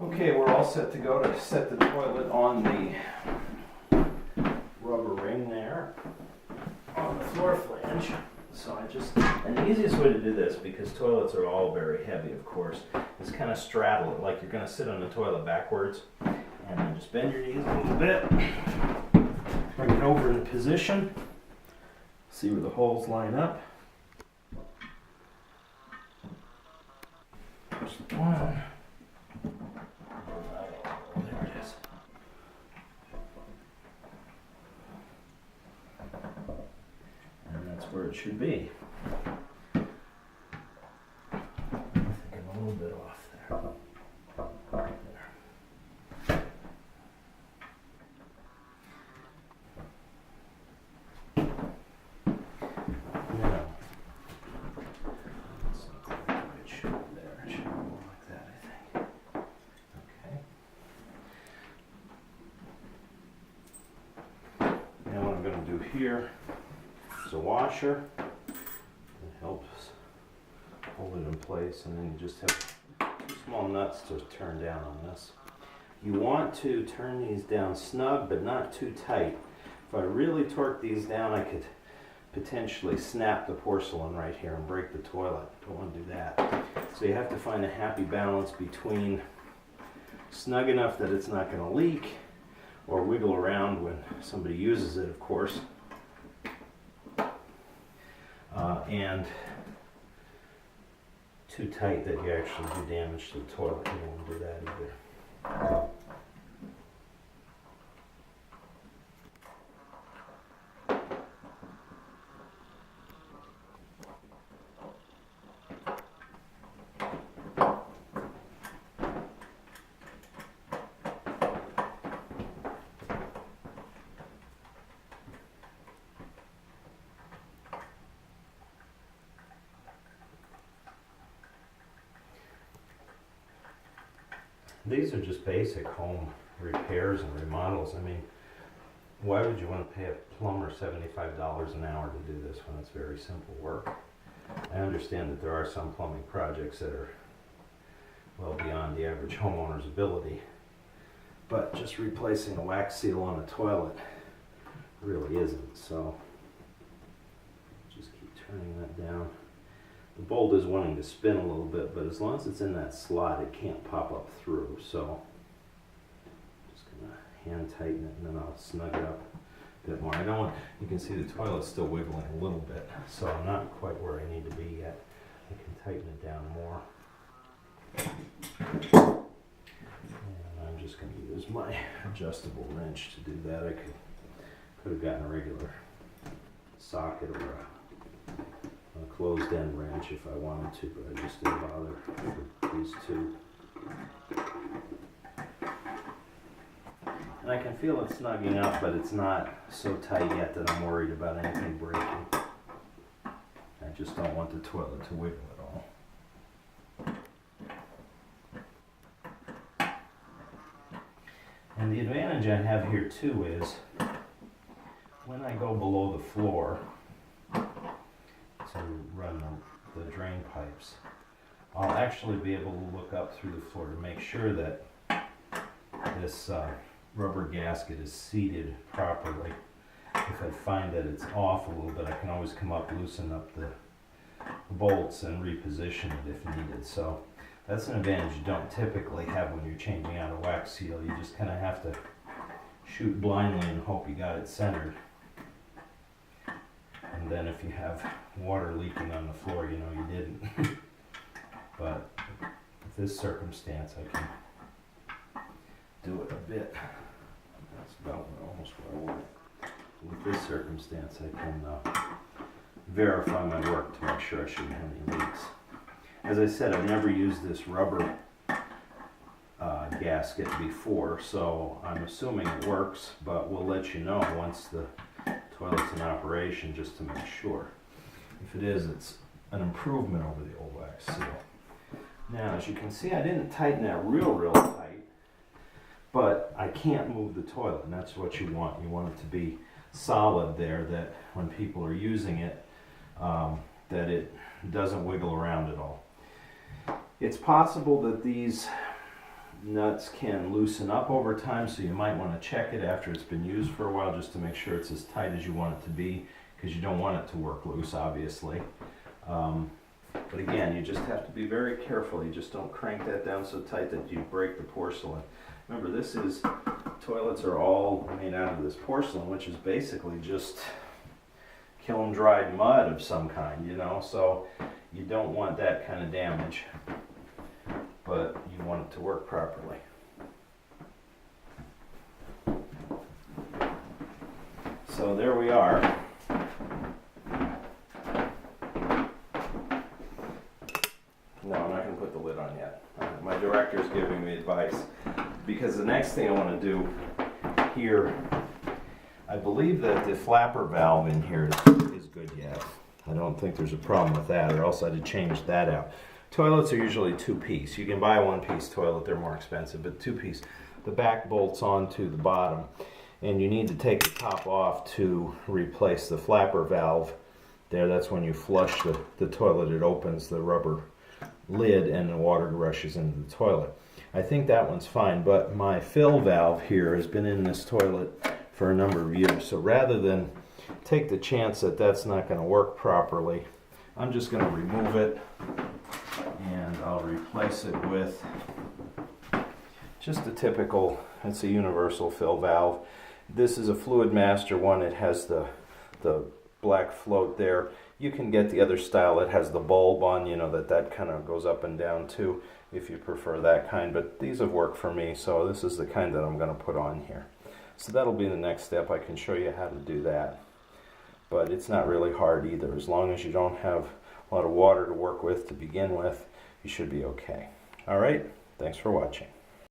Okay, we're all set to go to set the toilet on the rubber ring there on the floor flange. So and the easiest way to do this, because toilets are all very heavy, of course, is kind of straddle it like you're going to sit on the toilet backwards. And then just bend your knees a little bit. Bring it over in position. See where the holes line up. There's one. There it is. And that's where it should be. I'm thinking a little bit off there. Here is a washer that helps hold it in place, and then you just have two small nuts to turn down on this. You want to turn these down snug but not too tight. If I really torque these down, I could potentially snap the porcelain right here and break the toilet. Don't want to do that. So you have to find a happy balance between snug enough that it's not going to leak or wiggle around when somebody uses it, of course. And too tight that you actually do damage to the toilet. You don't want to do that either. These are just basic home repairs and remodels. I mean, why would you want to pay a plumber $75 an hour to do this when it's very simple work? I understand that there are some plumbing projects that are well beyond the average homeowner's ability, but just replacing a wax seal on a toilet really isn't. So just keep turning that down. The bolt is wanting to spin a little bit, but as long as it's in that slot, it can't pop up through. So just gonna hand tighten it, and then I'll snug it up a bit more. I don't want, you can see the toilet's still wiggling a little bit, so I'm not quite where I need to be yet. I can tighten it down more. And I'm just gonna use my adjustable wrench to do that. I could have gotten a regular socket or a closed end wrench if I wanted to, but I just didn't bother with these two. And I can feel it snugging up, but it's not so tight yet that I'm worried about anything breaking. I just don't want the toilet to wiggle at all. And the advantage I have here too is when I go below the floor to run the drain pipes, I'll actually be able to look up through the floor to make sure that this rubber gasket is seated properly. If I find that it's off a little bit, I can always come up, loosen up the bolts and reposition it if needed. So that's an advantage you don't typically have when you're changing out a wax seal. You just kind of have to shoot blindly and hope you got it centered. And then if you have water leaking on the floor, you know you didn't. But with this circumstance, I can do it a bit. That's about almost what I want. With this circumstance, I can verify my work to make sure I shouldn't have any leaks. As I said, I've never used this rubber gasket before, so I'm assuming it works, but we'll let you know once the toilet's in operation just to make sure. If it is, it's an improvement over the old wax seal. Now, as you can see, I didn't tighten that real tight, but I can't move the toilet, and that's what you want. You want it to be solid there, that when people are using it, that it doesn't wiggle around at all. It's possible that these nuts can loosen up over time, so you might want to check it after it's been used for a while just to make sure it's as tight as you want it to be, because you don't want it to work loose, obviously. But again, you just have to be very careful. You just don't crank that down so tight that you break the porcelain. Remember, toilets are all made out of this porcelain, which is basically just kiln-dried mud of some kind, you know, so you don't want that kind of damage, but you want it to work properly. So there we are. No, I'm not going to put the lid on yet. My director's giving me advice, because the next thing I want to do here, I believe that the flapper valve in here is good yet. I don't think there's a problem with that, or else I'd have changed that out. Toilets are usually two-piece. You can buy a one-piece toilet, they're more expensive, but two-piece. The back bolts onto the bottom, and you need to take the top off to replace the flapper valve there. That's when you flush the toilet. It opens the rubber lid and the water rushes into the toilet. I think that one's fine, but my fill valve here has been in this toilet for a number of years, so rather than take the chance that that's not going to work properly, I'm just going to remove it, and I'll replace it with just a typical, it's a universal fill valve. This is a Fluid Master one. It has the black float there. You can get the other style that has the bulb on, you know, that kind of goes up and down too, if you prefer that kind, but these have worked for me, so this is the kind that I'm going to put on here. So that'll be the next step. I can show you how to do that. But it's not really hard either. As long as you don't have a lot of water to work with to begin with, you should be okay. All right, thanks for watching.